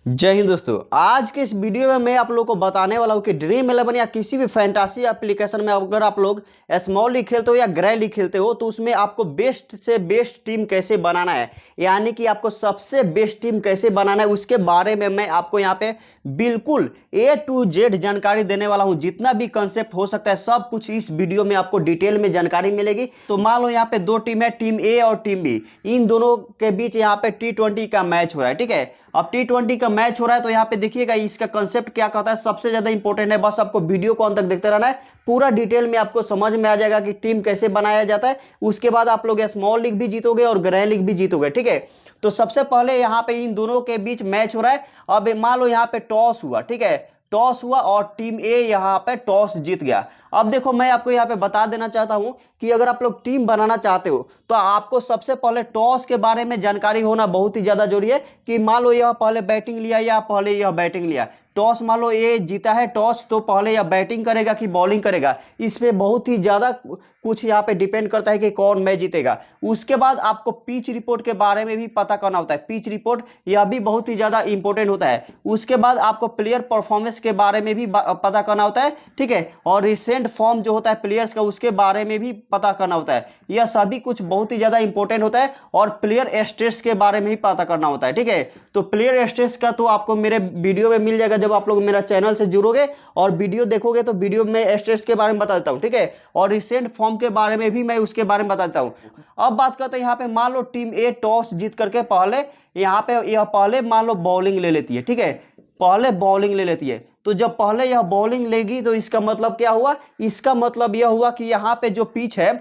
जय हिंद दोस्तों। आज के इस वीडियो में मैं आप लोगों को बताने वाला हूं कि ड्रीम 11 या किसी भी फैंटासी एप्लीकेशन में अगर आप लोग स्मॉल लीग खेलते हो या ग्रैंड लीग खेलते हो तो उसमें आपको बेस्ट से बेस्ट टीम कैसे बनाना है, यानी कि आपको सबसे बेस्ट टीम कैसे बनाना है उसके बारे में मैं आपको यहाँ पे बिल्कुल A to Z जानकारी देने वाला हूँ। जितना भी कंसेप्ट हो सकता है सब कुछ इस वीडियो में आपको डिटेल में जानकारी मिलेगी। तो मान लो यहाँ पे दो टीम है, टीम ए और टीम बी। इन दोनों के बीच यहाँ पे T20 का मैच हो रहा है। ठीक है, अब T20 का मैच हो रहा है तो यहाँ पे देखिएगा इसका कंसेप्ट क्या कहता है, सबसे ज्यादा इंपॉर्टेंट है। बस आपको वीडियो को अंत तक देखते रहना है, पूरा डिटेल में आपको समझ में आ जाएगा कि टीम कैसे बनाया जाता है। उसके बाद आप लोग स्मॉल लीग भी जीतोगे और ग्रैंड लीग भी जीतोगे। ठीक है, तो सबसे पहले यहाँ पे इन दोनों के बीच मैच हो रहा है। अब मान लो यहाँ पे टॉस हुआ। ठीक है, टॉस हुआ और टीम ए यहाँ पे टॉस जीत गया। अब देखो मैं आपको यहाँ पे बता देना चाहता हूं कि अगर आप लोग टीम बनाना चाहते हो तो आपको सबसे पहले टॉस के बारे में जानकारी होना बहुत ही ज्यादा जरूरी है। कि मान लो यह पहले बैटिंग लिया या पहले यह बैटिंग लिया, टॉस मान लो ये जीता है टॉस, तो पहले यह बैटिंग करेगा कि बॉलिंग करेगा, इस पे बहुत ही ज्यादा कुछ यहाँ पे डिपेंड करता है कि कौन मैच जीतेगा। उसके बाद आपको पिच रिपोर्ट के बारे में भी पता करना होता है, पिच रिपोर्ट यह भी बहुत ही ज्यादा इंपॉर्टेंट होता है। उसके बाद आपको प्लेयर परफॉर्मेंस के बारे में भी पता करना होता है। ठीक है, और रिसेंट फॉर्म जो होता है प्लेयर्स का उसके बारे में भी पता करना होता है। यह सभी कुछ बहुत ही ज्यादा इंपॉर्टेंट होता है। और प्लेयर स्टेट्स के बारे में भी पता करना होता है। ठीक है, तो प्लेयर स्टेट्स का तो आपको मेरे वीडियो में मिल जाएगा जब आप लोग मेरा चैनल से जुड़ोगे और वीडियो देखोगे, तो वीडियो में स्टेट्स के बारे में बता देता हूं। ठीक है, और रिसेंट फॉर्म के बारे में भी मैं उसके बारे में बताता हूं। अब बात करते हैं यहाँ पे, मान लो टीम ए टॉस जीत करके पहले यहाँ पे यह पहले मान लो बॉलिंग ले लेती है। ठीक है, पहले बॉलिंग ले लेती है। तो जब पहले यह बॉलिंग लेगी तो इसका मतलब क्या हुआ, इसका मतलब यह हुआ कि यहाँ पे जो पिच है,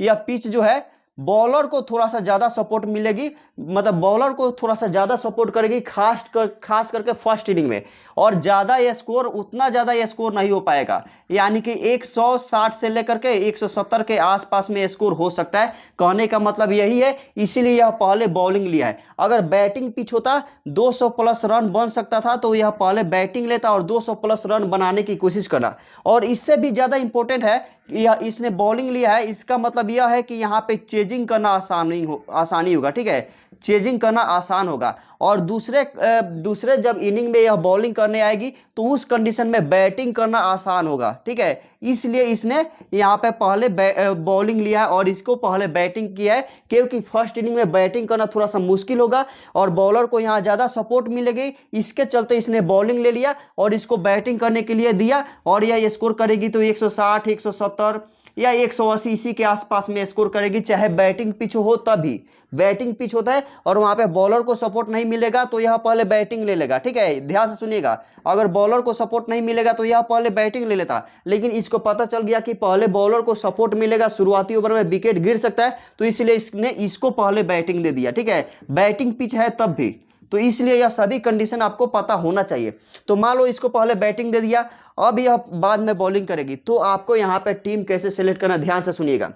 यह पिच जो है बॉलर को थोड़ा सा ज्यादा सपोर्ट मिलेगी, मतलब बॉलर को थोड़ा सा ज्यादा सपोर्ट करेगी, खास करके फर्स्ट इनिंग में। और ज्यादा ये स्कोर, उतना ज्यादा ये स्कोर नहीं हो पाएगा, यानी कि 160 से लेकर के 170 के आसपास में स्कोर हो सकता है। कहने का मतलब यही है, इसीलिए यह पहले बॉलिंग लिया है। अगर बैटिंग पिच होता 200 प्लस रन बन सकता था तो यह पहले बैटिंग लेता और 200 प्लस रन बनाने की कोशिश करना। और इससे भी ज्यादा इंपॉर्टेंट है, यह इसने बॉलिंग लिया है, इसका मतलब यह है कि यहाँ पे चेजिंग करना आसानी होगा। ठीक है, चेजिंग करना आसान होगा। और दूसरे जब इनिंग में यह बॉलिंग करने आएगी तो उस कंडीशन में बैटिंग करना आसान होगा। ठीक है, इसलिए इसने यहाँ पे पहले बॉलिंग लिया है और इसको पहले बैटिंग किया है, क्योंकि फर्स्ट इनिंग में बैटिंग करना थोड़ा सा मुश्किल होगा और बॉलर को यहाँ ज्यादा सपोर्ट मिलेगी। इसके चलते इसने बॉलिंग ले लिया और इसको बैटिंग करने के लिए दिया। और यह स्कोर करेगी तो 160, 170 या 180 इसी के आसपास में स्कोर करेगी, चाहे बैटिंग पिच हो तभी। बैटिंग पिच होता है और वहां पे बॉलर को सपोर्ट नहीं मिलेगा तो यह पहले बैटिंग ले लेगा। ठीक है, ध्यान से सुनिएगा, अगर बॉलर को सपोर्ट नहीं मिलेगा तो यह पहले बैटिंग ले लेता। लेकिन इसको पता चल गया कि पहले बॉलर को सपोर्ट मिलेगा, शुरुआती ओवर में विकेट गिर सकता है, तो इसलिए इसने इसको पहले बैटिंग दे दिया। ठीक है, बैटिंग पिच है तब भी, तो इसलिए यह सभी कंडीशन आपको पता होना चाहिए। तो मान लो इसको पहले बैटिंग दे दिया, अब यह बाद में बॉलिंग करेगी, तो आपको यहाँ पे टीम कैसे सिलेक्ट करना, ध्यान से सुनिएगा।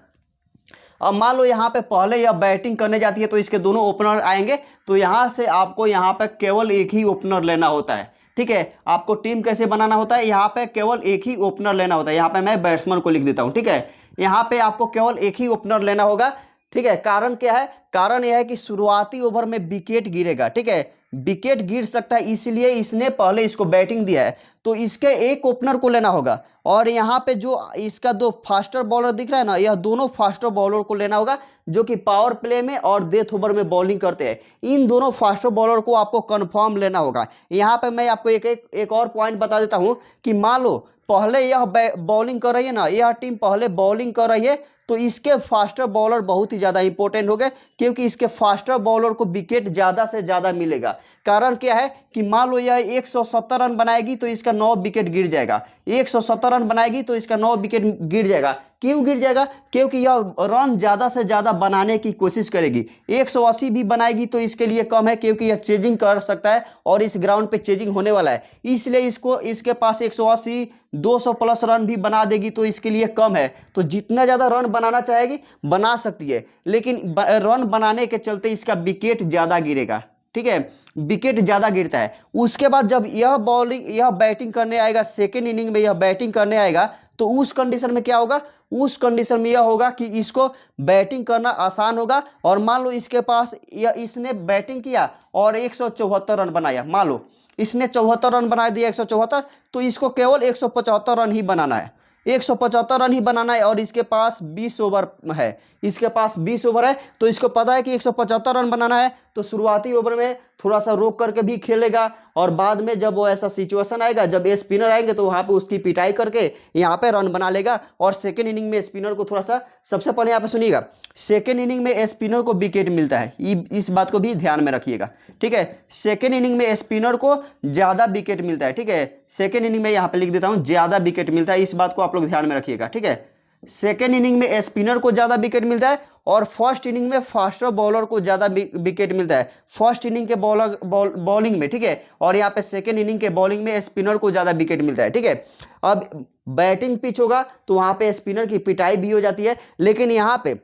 अब मान लो यहाँ पे पहले यह बैटिंग करने जाती है तो इसके दोनों ओपनर आएंगे, तो यहाँ से आपको यहाँ पे केवल एक ही ओपनर लेना होता है। ठीक है, आपको टीम कैसे बनाना होता है, यहाँ पे केवल एक ही ओपनर लेना होता है। यहाँ पे मैं बैट्समैन को लिख देता हूँ। ठीक है, यहाँ पे आपको केवल एक ही ओपनर लेना होगा। ठीक है, कारण क्या है, कारण यह है कि शुरुआती ओवर में विकेट गिरेगा। ठीक है, विकेट गिर सकता है, इसलिए इसने पहले इसको बैटिंग दिया है, तो इसके एक ओपनर को लेना होगा। और यहाँ पे जो इसका दो फास्टर बॉलर दिख रहा है ना, यह दोनों फास्टर बॉलर को लेना होगा जो कि पावर प्ले में और डेथ ओवर में बॉलिंग करते हैं। इन दोनों फास्टर बॉलर को आपको कंफर्म लेना होगा। यहाँ पे मैं आपको एक और पॉइंट बता देता हूँ कि मान लो पहले यह बॉलिंग कर रही है ना, यह टीम पहले बॉलिंग कर रही है, तो इसके फास्टर बॉलर बहुत ही ज्यादा इंपॉर्टेंट हो गए, क्योंकि इसके फास्टर बॉलर को विकेट ज्यादा से ज्यादा मिलेगा। कारण क्या है कि मान लो यह 170 रन बनाएगी तो इसका 9 विकेट गिर जाएगा, 170 रन बनाएगी तो इसका 9 विकेट गिर जाएगा। क्यों गिर जाएगा, क्योंकि यह रन ज्यादा से ज्यादा बनाने की कोशिश करेगी। 180 भी बनाएगी तो इसके लिए कम है, क्योंकि यह चेजिंग कर सकता है और इस ग्राउंड पे चेजिंग होने वाला है, इसलिए इसके पास 180, 200 प्लस रन भी बना देगी तो इसके लिए कम है। तो जितना ज्यादा रन बनाना चाहेगी बना सकती है, लेकिन रन बनाने के चलते इसका विकेट ज्यादा गिरेगा। ठीक है, विकेट ज्यादा गिरता है। उसके बाद जब यह बैटिंग करने आएगा, सेकेंड इनिंग में यह बैटिंग करने आएगा, तो उस कंडीशन में क्या होगा, उस कंडीशन में यह होगा कि इसको बैटिंग करना आसान होगा। और मान लो इसके पास इसने बैटिंग किया और 174 रन बनाया, मान लो इसने 74 रन बना दिया 174, तो इसको केवल 175 रन ही बनाना है, 175 रन ही बनाना है। और इसके पास 20 ओवर है, इसके पास 20 ओवर है, तो इसको पता है कि 175 रन बनाना है, तो शुरुआती ओवर में थोड़ा सा रोक करके भी खेलेगा, और बाद में जब वो ऐसा सिचुएशन आएगा, जब ये स्पिनर आएंगे तो वहां पे उसकी पिटाई करके यहाँ पे रन बना लेगा। और सेकेंड इनिंग में स्पिनर को थोड़ा सा, सबसे पहले यहाँ पे सुनिएगा, सेकेंड इनिंग में स्पिनर को विकेट मिलता है, इस बात को भी ध्यान में रखिएगा, ठीक है। सेकेंड इनिंग में स्पिनर को ज्यादा विकेट मिलता है, ठीक है। सेकेंड इनिंग में यहाँ पे लिख देता हूं, ज्यादा विकेट मिलता है, इस बात को आप लोग ध्यान में रखिएगा, ठीक है। सेकेंड इनिंग में स्पिनर को ज्यादा विकेट मिलता है, और फर्स्ट इनिंग में फास्टर बॉलर को ज्यादा विकेट मिलता है, फर्स्ट इनिंग के बॉलिंग में, ठीक है। और यहाँ पे सेकेंड इनिंग के बॉलिंग में स्पिनर को ज्यादा विकेट मिलता है, ठीक है। अब बैटिंग पिच होगा तो वहां पे स्पिनर की पिटाई भी हो जाती है, लेकिन यहाँ पे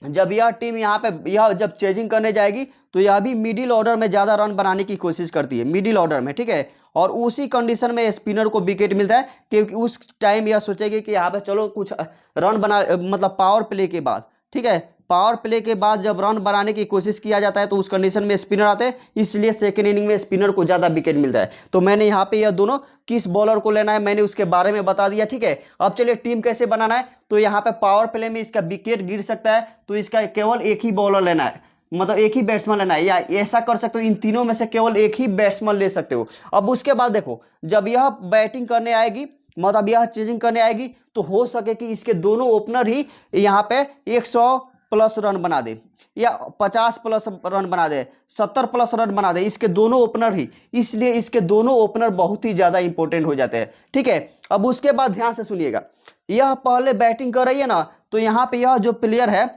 जब यह टीम यहाँ पे यह जब चेजिंग करने जाएगी तो यह भी मिडिल ऑर्डर में ज्यादा रन बनाने की कोशिश करती है, मिडिल ऑर्डर में, ठीक है। और उसी कंडीशन में स्पिनर को विकेट मिलता है, क्योंकि उस टाइम यह सोचेगी कि यहाँ पे चलो कुछ रन बना, मतलब पावर प्ले के बाद, ठीक है, पावर प्ले के बाद जब रन बनाने की कोशिश किया जाता है तो उस कंडीशन में स्पिनर आते हैं, इसलिए सेकेंड इनिंग में स्पिनर को ज्यादा विकेट मिलता है। तो मैंने यहाँ पे यह दोनों किस बॉलर को लेना है मैंने उसके बारे में बता दिया, ठीक है। अब चलिए टीम कैसे बनाना है, तो यहाँ पे पावर प्ले में इसका विकेट गिर सकता है, तो इसका केवल एक ही बॉलर लेना है, मतलब एक ही बैट्समैन लेना है, या ऐसा कर सकते हो इन तीनों में से केवल एक ही बैट्समैन ले सकते हो। अब उसके बाद देखो, जब यह बैटिंग करने आएगी, मतलब यह चेजिंग करने आएगी, तो हो सके कि इसके दोनों ओपनर ही यहाँ पे 100 प्लस रन बना दे, या 50 प्लस रन बना दे, 70 प्लस रन बना दे, इसके दोनों ओपनर ही, इसलिए इसके दोनों ओपनर बहुत ही ज्यादा इंपॉर्टेंट हो जाते हैं, ठीक है। अब उसके बाद ध्यान से सुनिएगा, यह पहले बैटिंग कर रही है ना, तो यहाँ पे यह जो प्लेयर है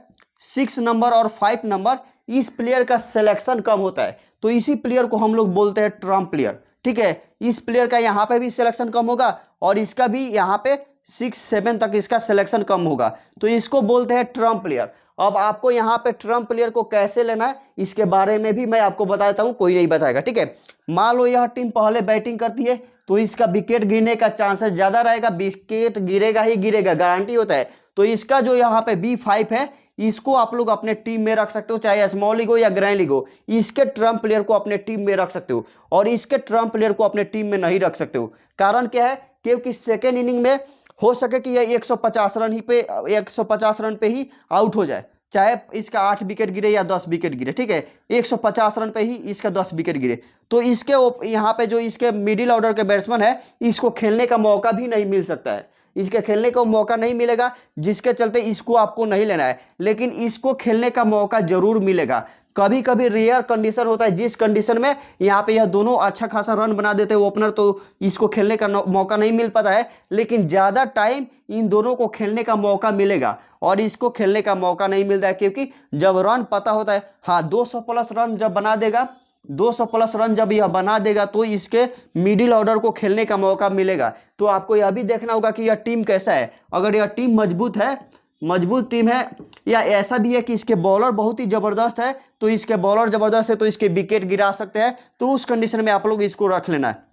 6 नंबर और 5 नंबर, इस प्लेयर का सिलेक्शन कम होता है, तो इसी प्लेयर को हम लोग बोलते हैं ट्रम्प प्लेयर, ठीक है। इस प्लेयर का यहाँ पे भी सिलेक्शन कम होगा, और इसका भी यहाँ पे 6-7 तक इसका सिलेक्शन कम होगा, तो इसको बोलते हैं ट्रम्प प्लेयर। अब आपको यहाँ पे ट्रम्प प्लेयर को कैसे लेना है इसके बारे में भी मैं आपको बता देता हूँ, कोई नहीं बताएगा, ठीक है। मान लो यह टीम पहले बैटिंग करती है, तो इसका विकेट गिरने का चांसेस ज्यादा रहेगा, विकेट गिरेगा ही गिरेगा, गारंटी होता है। तो इसका जो यहाँ पे B5 है, इसको आप लोग अपने टीम में रख सकते हो, चाहे स्मॉल लीग हो या ग्रैंड लीग हो, इसके ट्रम्प प्लेयर को अपने टीम में रख सकते हो, और इसके ट्रम्प प्लेयर को अपने टीम में नहीं रख सकते हो। कारण क्या है, क्योंकि सेकेंड इनिंग में हो सके कि यह 150 रन पे ही आउट हो जाए, चाहे इसका 8 विकेट गिरे या 10 विकेट गिरे, ठीक है, 150 रन पे ही इसका 10 विकेट गिरे, तो इसके यहाँ पे जो इसके मिडिल ऑर्डर के बैट्समैन है, इसको खेलने का मौका भी नहीं मिल सकता है, इसके खेलने का मौका नहीं मिलेगा, जिसके चलते इसको आपको नहीं लेना है। लेकिन इसको खेलने का मौका जरूर मिलेगा, कभी कभी रेयर कंडीशन होता है, जिस कंडीशन में यहाँ पे यह दोनों अच्छा खासा रन बना देते हैं ओपनर, तो इसको खेलने का मौका नहीं मिल पाता है। लेकिन ज़्यादा टाइम इन दोनों को खेलने का मौका मिलेगा, और इसको खेलने का मौका नहीं मिलता है, क्योंकि जब रन पता होता है, हाँ 200 प्लस रन जब बना देगा, 200 प्लस रन जब यह बना देगा, तो इसके मिडिल ऑर्डर को खेलने का मौका मिलेगा। तो आपको यह भी देखना होगा कि यह टीम कैसा है, अगर यह टीम मजबूत है, मजबूत टीम है, या ऐसा भी है कि इसके बॉलर बहुत ही जबरदस्त है, तो इसके बॉलर जबरदस्त है तो इसके विकेट गिरा सकते हैं, तो उस कंडीशन में आप लोग इसको रख लेना है।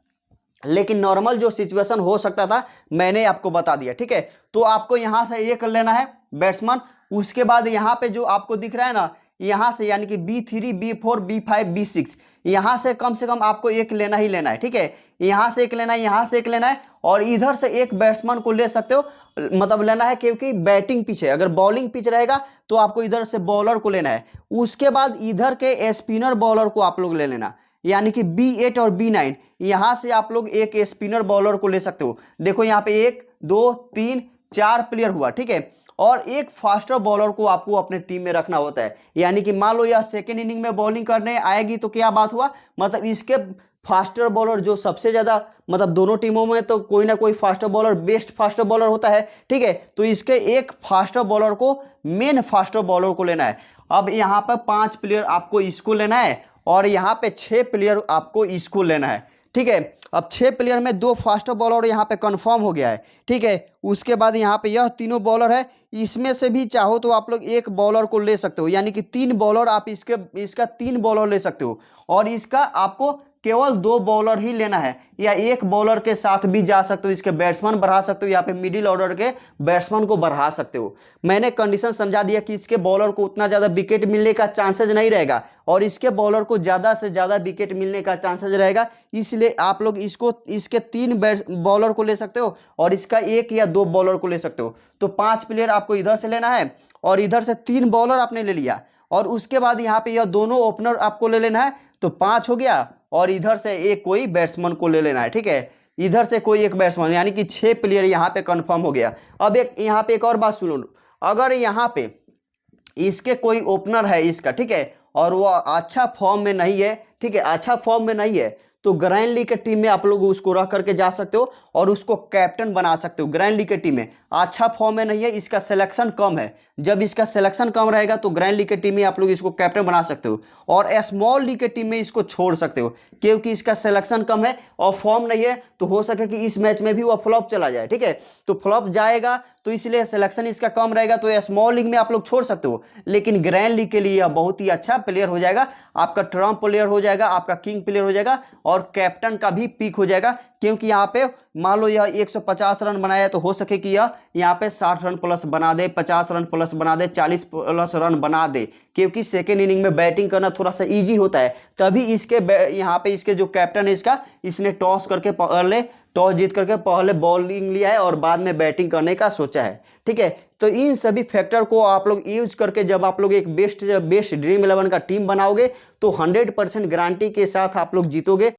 लेकिन नॉर्मल जो सिचुएशन हो सकता था मैंने आपको बता दिया, ठीक है। तो आपको यहां से एक लेना है बैट्समैन, उसके बाद यहाँ पे जो आपको दिख रहा है ना, यहां से यानी कि B3, B4, B5, B6, यहां से कम आपको एक लेना ही लेना है, ठीक है। यहां से एक लेना है, यहां से एक लेना है, और इधर से एक बैट्समैन को ले सकते हो, मतलब लेना है, क्योंकि बैटिंग पिच है। अगर बॉलिंग पिच रहेगा तो आपको इधर से बॉलर को लेना है, उसके बाद इधर के स्पिनर बॉलर को आप लोग ले लेना, यानी कि B8 और B9, यहां से आप लोग एक स्पिनर बॉलर को ले सकते हो। देखो यहाँ पे 1 2 3 4 प्लेयर हुआ, ठीक है, और एक फास्टर बॉलर को आपको अपने टीम में रखना होता है। यानी कि मान लो यह सेकेंड इनिंग में बॉलिंग करने आएगी, तो क्या बात हुआ, मतलब इसके फास्टर बॉलर जो सबसे ज्यादा, मतलब दोनों टीमों में तो कोई ना कोई faster bowler, best faster bowler होता है, ठीक है। तो इसके एक फास्टर बॉलर को, मेन फास्टर बॉलर को लेना है। अब यहाँ पर 5 प्लेयर आपको इसको लेना है, और यहाँ पे 6 प्लेयर आपको इसको लेना है, ठीक है। अब 6 प्लेयर में 2 फास्टर बॉलर यहाँ पे कंफर्म हो गया है, ठीक है। उसके बाद यहाँ पे यह तीनों बॉलर है, इसमें से भी चाहो तो आप लोग एक बॉलर को ले सकते हो, यानी कि 3 बॉलर आप इसका 3 बॉलर ले सकते हो, और इसका आपको केवल 2 बॉलर ही लेना है, या एक बॉलर के साथ भी जा सकते हो, इसके बैट्समैन बढ़ा सकते हो, यहाँ पे मिडिल ऑर्डर के बैट्समैन को बढ़ा सकते हो। मैंने कंडीशन समझा दिया कि इसके बॉलर को उतना ज़्यादा विकेट मिलने का चांसेज नहीं रहेगा और इसके बॉलर को ज़्यादा से ज़्यादा विकेट मिलने का चांसेज रहेगा, इसलिए आप लोग इसके 3 बॉलर को ले सकते हो और इसका 1 या 2 बॉलर को ले सकते हो। तो 5 प्लेयर आपको इधर से लेना है और इधर से 3 बॉलर आपने ले लिया और उसके बाद यहाँ पे यह दोनों ओपनर आपको ले लेना है, तो 5 हो गया और इधर से एक कोई बैट्समैन को ले लेना है। ठीक है, इधर से कोई एक बैट्समैन, यानी कि 6 प्लेयर यहाँ पे कंफर्म हो गया। अब यहाँ पे एक और बात सुनो, अगर यहाँ पे इसके कोई ओपनर है इसका, ठीक है, और वो अच्छा फॉर्म में नहीं है, ठीक है, अच्छा फॉर्म में नहीं है, तो ग्रैंड लीग के टीम में आप लोग उसको रख करके जा सकते हो और उसको कैप्टन बना सकते हो। ग्रैंड लीग के टीम में अच्छा फॉर्म में नहीं है, इसका सिलेक्शन कम है, जब इसका सिलेक्शन कम रहेगा तो ग्रैंड लीग के टीम में आप लोग इसको कैप्टन बना सकते हो और स्मॉल लीग के टीम में इसको छोड़ सकते हो, क्योंकि इसका सिलेक्शन कम है और फॉर्म नहीं है, तो हो सके कि इस मैच में भी वो फ्लॉप चला जाए। ठीक है, तो फ्लॉप जाएगा तो इसलिए सिलेक्शन इसका कम रहेगा, तो स्मॉल लीग में आप लोग छोड़ सकते हो, लेकिन ग्रैंड लीग के लिए यह बहुत ही अच्छा प्लेयर हो जाएगा, आपका ट्रम्प प्लेयर हो जाएगा, आपका किंग प्लेयर हो जाएगा और कैप्टन का भी पिक हो जाएगा, क्योंकि यहाँ पे मान लो यह 150 रन बनाया तो हो सके कि यह यहाँ पे 60 रन प्लस बना दे, 50 रन प्लस बना दे, 40 प्लस रन बना दे, क्योंकि सेकेंड इनिंग में बैटिंग करना थोड़ा सा इजी होता है। तभी इसके यहाँ पे इसके जो कैप्टन है इसका, इसने टॉस जीत करके पहले बॉलिंग लिया है और बाद में बैटिंग करने का सोचा है। ठीक है, तो इन सभी फैक्टर को आप लोग यूज करके जब आप लोग एक बेस्ट ड्रीम 11 का टीम बनाओगे तो 100% गारंटी के साथ आप लोग जीतोगे।